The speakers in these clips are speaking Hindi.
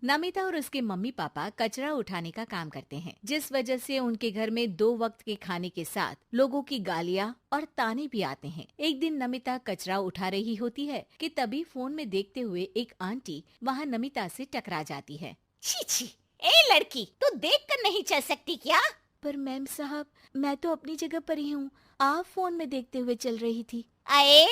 नमिता और उसके मम्मी पापा कचरा उठाने का काम करते हैं, जिस वजह से उनके घर में 2 वक्त के खाने के साथ लोगों की गालियाँ और ताने भी आते हैं। एक दिन नमिता कचरा उठा रही होती है कि तभी फोन में देखते हुए एक आंटी वहाँ नमिता से टकरा जाती है। छी छी, ए लड़की, तू देख कर नहीं चल सकती क्या? पर मैम साहब, मैं तो अपनी जगह पर ही हूँ, आप फोन में देखते हुए चल रही थी। अरे,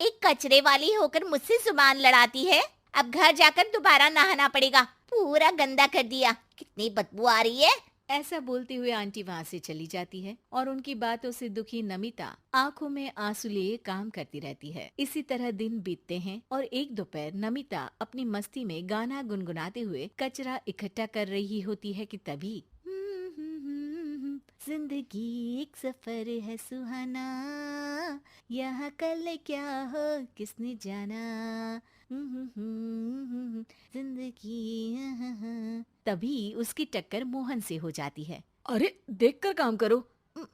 एक कचरे वाली होकर मुझसे जुबान लड़ाती है। अब घर जाकर दोबारा नहाना पड़ेगा, पूरा गंदा कर दिया। कितनी बदबू आ रही है। ऐसा बोलते हुए आंटी वहाँ से चली जाती है और उनकी बातों से दुखी नमिता आंखों में आंसू लिए काम करती रहती है। इसी तरह दिन बीतते हैं और एक दोपहर नमिता अपनी मस्ती में गाना गुनगुनाते हुए कचरा इकट्ठा कर रही होती है कि तभी जिंदगी एक सफर है सुहाना, यहाँ कल क्या हो किसने जाना, जिंदगी। तभी उसकी टक्कर मोहन से हो जाती है। अरे देखकर काम करो।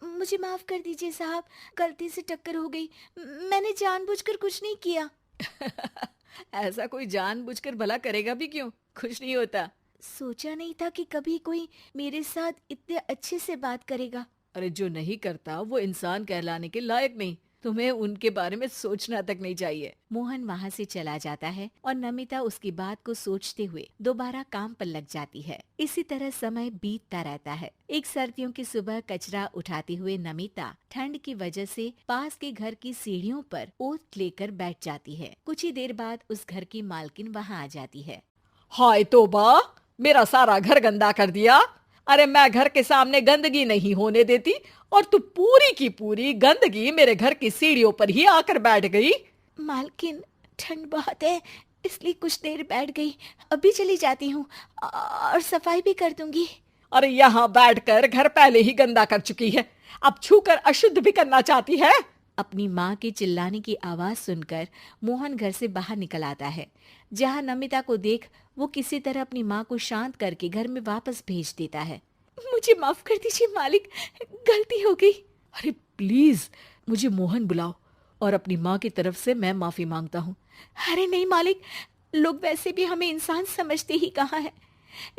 मुझे माफ कर दीजिए साहब, गलती से टक्कर हो गई, मैंने जानबूझकर कुछ नहीं किया। ऐसा कोई जानबूझकर भला करेगा भी क्यों, कुछ नहीं होता। सोचा नहीं था कि कभी कोई मेरे साथ इतने अच्छे से बात करेगा। अरे जो नहीं करता वो इंसान कहलाने के लायक नहीं, तुम्हें उनके बारे में सोचना तक नहीं चाहिए। मोहन वहाँ से चला जाता है और नमिता उसकी बात को सोचते हुए दोबारा काम पर लग जाती है। इसी तरह समय बीतता रहता है। एक सर्दियों की सुबह कचरा उठाते हुए नमिता ठंड की वजह से पास के घर की सीढ़ियों पर ओत लेकर बैठ जाती है। कुछ ही देर बाद उस घर की मालकिन वहाँ आ जाती है। हाय तौबा, मेरा सारा घर गंदा कर दिया। अरे मैं घर के सामने गंदगी नहीं होने देती और तू पूरी की पूरी गंदगी मेरे घर की सीढ़ियों पर ही आकर बैठ गई। मालकिन, ठंड बहुत है इसलिए कुछ देर बैठ गई, अभी चली जाती हूँ और सफाई भी कर दूंगी। अरे यहाँ बैठकर घर पहले ही गंदा कर चुकी है, अब छूकर अशुद्ध भी करना चाहती है। अपनी माँ के चिल्लाने की आवाज सुनकर मोहन घर से बाहर निकल आता है, जहाँ नमिता को देख वो किसी तरह अपनी माँ को शांत करके घर में वापस भेज देता है। मुझे माफ कर दीजिए मालिक, गलती हो गई। अरे प्लीज मुझे मोहन बुलाओ और अपनी माँ की तरफ से मैं माफी मांगता हूँ। अरे नहीं मालिक, लोग वैसे भी हमें इंसान समझते ही कहाँ है,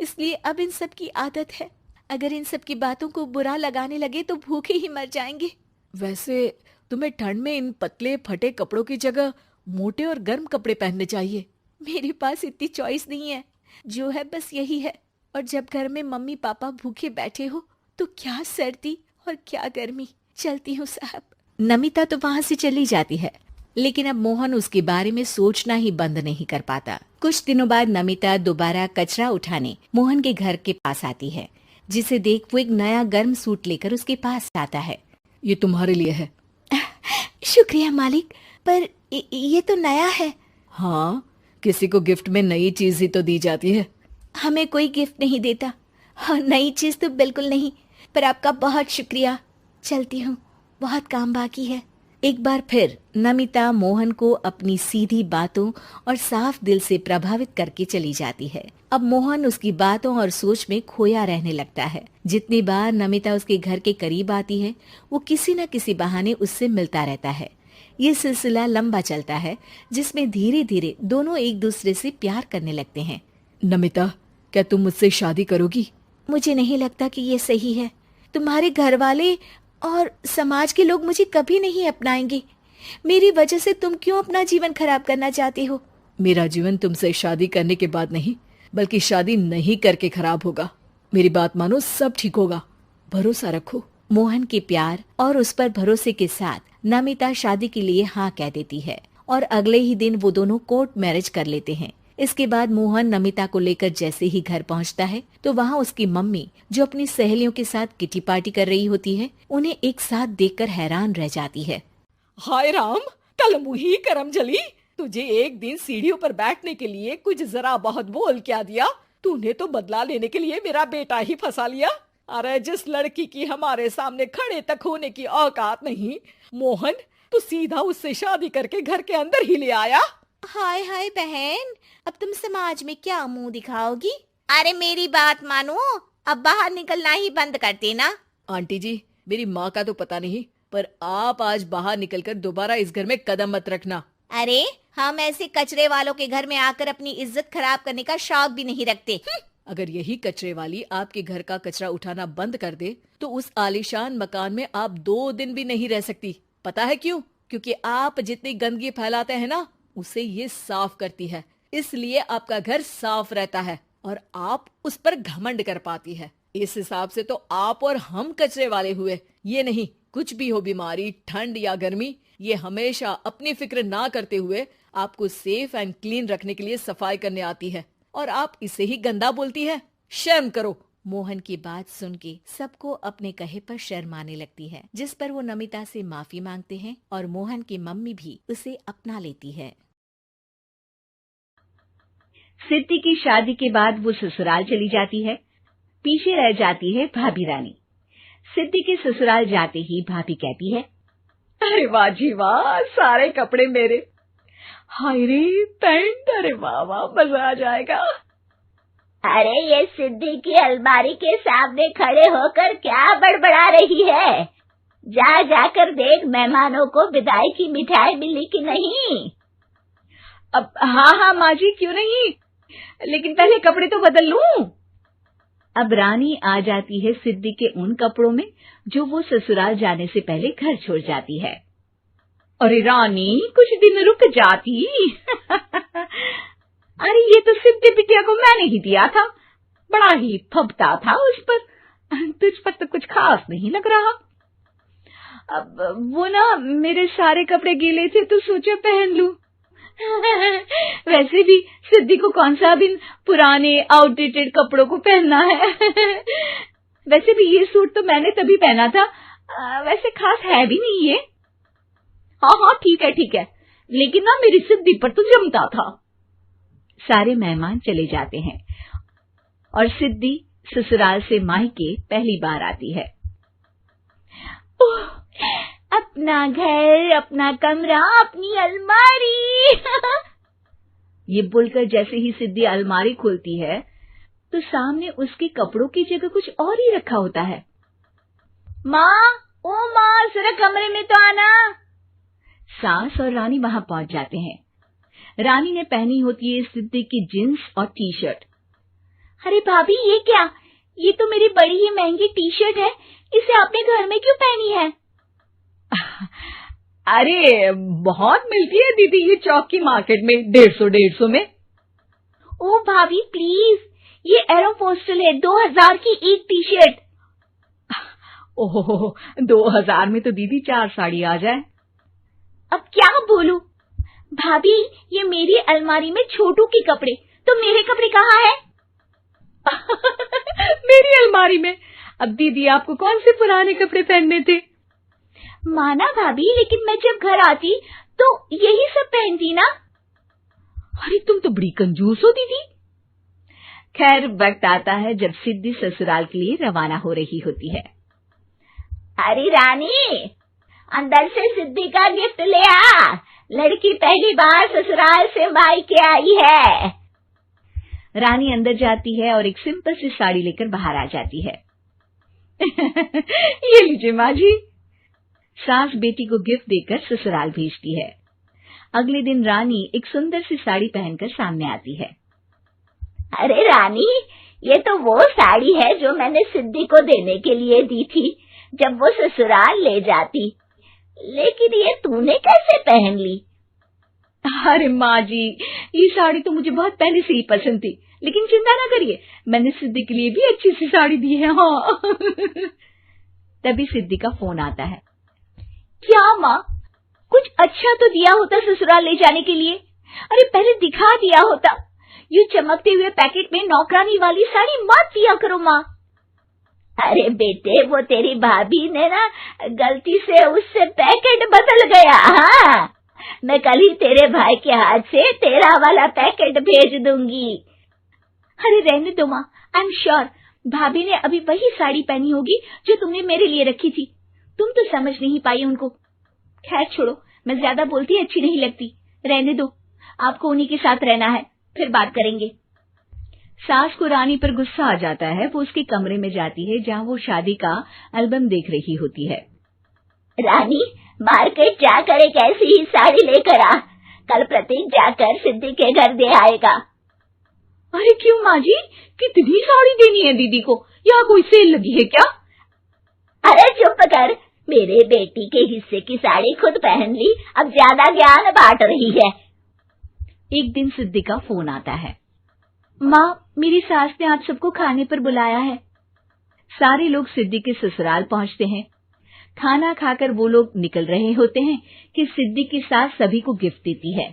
इसलिए अब इन सब की आदत है। अगर इन सब की बातों को बुरा लगाने लगे तो भूखे ही मर जाएंगे। वैसे तुम्हें ठंड में इन पतले फटे कपड़ों की जगह मोटे और गर्म कपड़े पहनने चाहिए। मेरे पास इतनी चॉइस नहीं है, जो है बस यही है। और जब घर में मम्मी पापा भूखे बैठे हो तो क्या सर्दी और क्या गर्मी। चलती हूँ साहब। नमिता तो वहाँ से चली जाती है, लेकिन अब मोहन उसके बारे में सोचना ही बंद नहीं कर पाता। कुछ दिनों बाद नमिता दोबारा कचरा उठाने मोहन के घर के पास आती है, जिसे देख वो एक नया गर्म सूट लेकर उसके पास आता है। ये तुम्हारे लिए है। शुक्रिया मालिक, पर ये तो नया है। हाँ, किसी को गिफ्ट में नई चीज ही तो दी जाती है। हमें कोई गिफ्ट नहीं देता, हाँ, नई चीज तो बिल्कुल नहीं, पर आपका बहुत शुक्रिया। चलती हूँ, बहुत काम बाकी है। एक बार फिर नमिता मोहन को अपनी सीधी बातों और साफ दिल से प्रभावित करके चली जाती है। अब मोहन उसकी बातों और सोच में खोया रहने लगता है। जितनी बार नमिता उसके घर के करीब आती है, वो किसी न किसी बहाने उससे मिलता रहता है। ये सिलसिला लंबा चलता है, जिसमें धीरे धीरे दोनों एक दूसरे से प्यार करने लगते हैं। नमिता, क्या तुम मुझसे शादी करोगी? मुझे नहीं लगता कि ये सही है। तुम्हारे घर वाले और समाज के लोग मुझे कभी नहीं अपनाएंगे। मेरी वजह से तुम क्यों अपना जीवन खराब करना चाहते हो? मेरा जीवन तुमसे शादी करने के बाद नहीं, बल्कि शादी नहीं करके खराब होगा। मेरी बात मानो, सब ठीक होगा, भरोसा रखो। मोहन के प्यार और उस पर भरोसे के साथ नमिता शादी के लिए हाँ कह देती है और अगले ही दिन वो दोनों कोर्ट मैरिज कर लेते हैं। इसके बाद मोहन नमिता को लेकर जैसे ही घर पहुंचता है तो वहाँ उसकी मम्मी, जो अपनी सहेलियों के साथ किटी पार्टी कर रही होती है, उन्हें एक साथ देखकर हैरान रह जाती है। हाय राम, कल मुही करम जली, तुझे एक दिन सीढ़ियों पर बैठने के लिए कुछ जरा बहुत बोल क्या दिया। तूने तो बदला लेने के लिए मेरा बेटा ही फंसा लिया। अरे जिस लड़की की हमारे सामने खड़े तक होने की औकात नहीं, मोहन, तू सीधा उससे शादी करके घर के अंदर ही ले आया। हाय हाय बहन, अब तुम समाज में क्या मुंह दिखाओगी? अरे मेरी बात मानो, अब बाहर निकलना ही बंद कर देना। आंटी जी, मेरी माँ का तो पता नहीं, पर आप आज बाहर निकलकर दोबारा इस घर में कदम मत रखना। अरे हम ऐसे कचरे वालों के घर में आकर अपनी इज्जत खराब करने का शौक भी नहीं रखते। अगर यही कचरे वाली आपके घर का कचरा उठाना बंद कर दे तो उस आलीशान मकान में आप 2 दिन भी नहीं रह सकती। पता है क्यों? क्योंकि आप जितनी गंदगी फैलाते हैं ना, उसे ये साफ करती है, इसलिए आपका घर साफ रहता है और आप उस पर घमंड कर पाती है। इस हिसाब से तो आप और हम कचरे वाले हुए। ये नहीं, कुछ भी हो, बीमारी, ठंड या गर्मी, ये हमेशा अपनी फिक्र ना करते हुए आपको सेफ एंड क्लीन रखने के लिए सफाई करने आती है और आप इसे ही गंदा बोलती है। शर्म करो। मोहन की बात सुन के सबको अपने कहे पर शर्म आने लगती है, जिस पर वो नमिता से माफी मांगते हैं और मोहन की मम्मी भी उसे अपना लेती है। सिद्धि की शादी के बाद वो ससुराल चली जाती है। पीछे रह जाती है भाभी रानी। सिद्धि के ससुराल जाते ही भाभी कहती है, अरे वाह जी वाह, सारे कपड़े मेरे। हाय रे पैंट, अरे वाह वाह, मजा आ जाएगा। अरे ये सिद्धि की अलमारी के सामने खड़े होकर क्या बड़बड़ा रही है? जा जाकर देख मेहमानों को विदाई की मिठाई मिली कि नहीं। अब हाँ माँ जी, क्यों नहीं, लेकिन पहले कपड़े तो बदल लूं। अब रानी आ जाती है सिद्धि के उन कपड़ों में जो वो ससुराल जाने से पहले घर छोड़ जाती है। अरे रानी, कुछ दिन रुक जाती। अरे ये तो सिद्धि बिटिया को मैंने ही दिया था, बड़ा ही फबता था उस पर, तुझ पर तो कुछ खास नहीं लग रहा। अब वो ना मेरे सारे कपड़े गीले थे तो सोचा पहन लूं। वैसे भी सिद्धि को कौन सा भी पुराने आउटडेटेड कपड़ों को पहनना है। वैसे भी ये सूट तो मैंने तभी पहना था, वैसे खास है भी नहीं ये। हाँ ठीक है, लेकिन ना मेरी सिद्धि पर तो जमता था। सारे मेहमान चले जाते हैं और सिद्धि ससुराल से मायके पहली बार आती है। अपना घर, अपना कमरा, अपनी अलमारी। ये बोलकर जैसे ही सिद्धि अलमारी खोलती है तो सामने उसके कपड़ों की जगह कुछ और ही रखा होता है। माँ, ओ माँ, जरा कमरे में तो आना। सास और रानी वहां पहुंच जाते हैं। रानी ने पहनी होती है सिद्धि की जींस और टी शर्ट। अरे भाभी, ये क्या? ये तो मेरी बड़ी ही महंगी टी शर्ट है, इसे आपने घर में क्यों पहनी है? अरे बहुत मिलती है दीदी ये चौक की मार्केट में, 150 में। ओ भाभी प्लीज, ये एरोपोस्टल है, 2000 की एक टी शर्ट। ओह, 2000 में तो दीदी 4 साड़ी आ जाए। अब क्या बोलूं भाभी, ये मेरी अलमारी में छोटू के कपड़े, तो मेरे कपड़े कहाँ हैं? मेरी अलमारी में? अब दीदी आपको कौन से पुराने कपड़े पहनने थे? माना भाभी, लेकिन मैं जब घर आती तो यही सब पहनती ना। अरे तुम तो बड़ी कंजूस हो दीदी। खैर, वक्त आता है जब सिद्धि ससुराल के लिए रवाना हो रही होती है। अरे रानी, अंदर से सिद्धि का गिफ्ट ले आ, लड़की पहली बार ससुराल से मायके आई है। रानी अंदर जाती है और एक सिंपल सी साड़ी लेकर बाहर आ जाती है। ये लीजिए माँ जी। सास बेटी को गिफ्ट देकर ससुराल भेजती है। अगले दिन रानी एक सुंदर सी साड़ी पहनकर सामने आती है। अरे रानी, ये तो वो साड़ी है जो मैंने सिद्धि को देने के लिए दी थी जब वो ससुराल ले जाती, लेकिन ये तूने कैसे पहन ली? अरे माँ जी, ये साड़ी तो मुझे बहुत पहले से ही पसंद थी, लेकिन चिंता ना करिए, मैंने सिद्धि के लिए भी अच्छी सी साड़ी दी है। हाँ। तभी सिद्धि का फोन आता है। क्या माँ, कुछ अच्छा तो दिया होता ससुराल ले जाने के लिए। अरे पहले दिखा दिया होता। ये चमकते हुए पैकेट में नौकरानी वाली साड़ी मत दिया करो माँ। अरे बेटे, वो तेरी भाभी ने ना गलती से उससे पैकेट बदल गया। हाँ, मैं कल ही तेरे भाई के हाथ से तेरा वाला पैकेट भेज दूंगी। अरे रहने दो माँ, आई एम श्योर भाभी ने अभी वही साड़ी पहनी होगी जो तुमने मेरे लिए रखी थी। तुम तो समझ नहीं पाई उनको। खैर छोड़ो, मैं ज्यादा बोलती अच्छी नहीं लगती, रहने दो, आपको उन्हीं के साथ रहना है, फिर बात करेंगे। सास को रानी पर गुस्सा आ जाता है। वो उसके कमरे में जाती है जहाँ वो शादी का एल्बम देख रही होती है। रानी, मार्केट जाकर एक ऐसी ही साड़ी लेकर आ कल प्रतीक जाकर सिद्धि के घर दे आएगा। अरे क्यों माँ जी, कितनी साड़ी देनी है दीदी को? यहाँ कोई सेल लगी है क्या? अरे चुप कर, मेरे बेटी के हिस्से की साड़ी खुद पहन ली, अब ज्यादा ज्ञान बांट रही है। एक दिन सिद्धि का फोन आता है। माँ, मेरी सास ने आप सबको खाने पर बुलाया है। सारे लोग सिद्धि के ससुराल पहुंचते हैं। खाना खाकर वो लोग निकल रहे होते हैं कि सिद्धि की सास सभी को गिफ्ट देती है।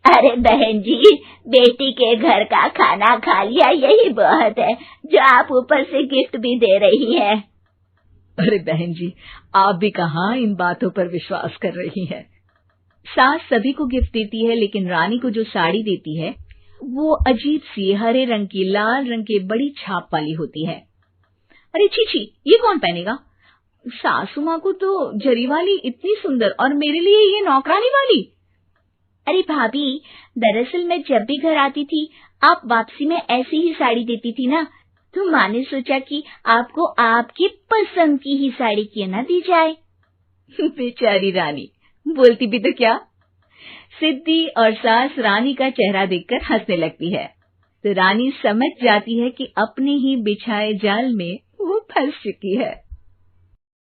अरे बहन जी, बेटी के घर का खाना खा लिया, यही बहुत है, जो आप ऊपर से गिफ्ट भी दे रही है। अरे बहन जी, आप भी कहाँ इन बातों पर विश्वास कर रही हैं। सास सभी को गिफ्ट देती है, लेकिन रानी को जो साड़ी देती है वो अजीब सी हरे रंग की, लाल रंग की बड़ी छाप वाली होती है। अरे छी, ये कौन पहनेगा? सासू माँ को तो जरी वाली इतनी सुंदर, और मेरे लिए ये नौकरानी वाली। अरे भाभी, दरअसल मैं जब भी घर आती थी, आप वापसी में ऐसी ही साड़ी देती थी ना, तो माँ ने सोचा कि आपको आपकी पसंद की ही साड़ी क्यों ना दी जाए। बेचारी रानी, बोलती भी तो क्या। सिद्धि और सास रानी का चेहरा देखकर हंसने लगती है, तो रानी समझ जाती है कि अपने ही बिछाए जाल में वो फंस चुकी है।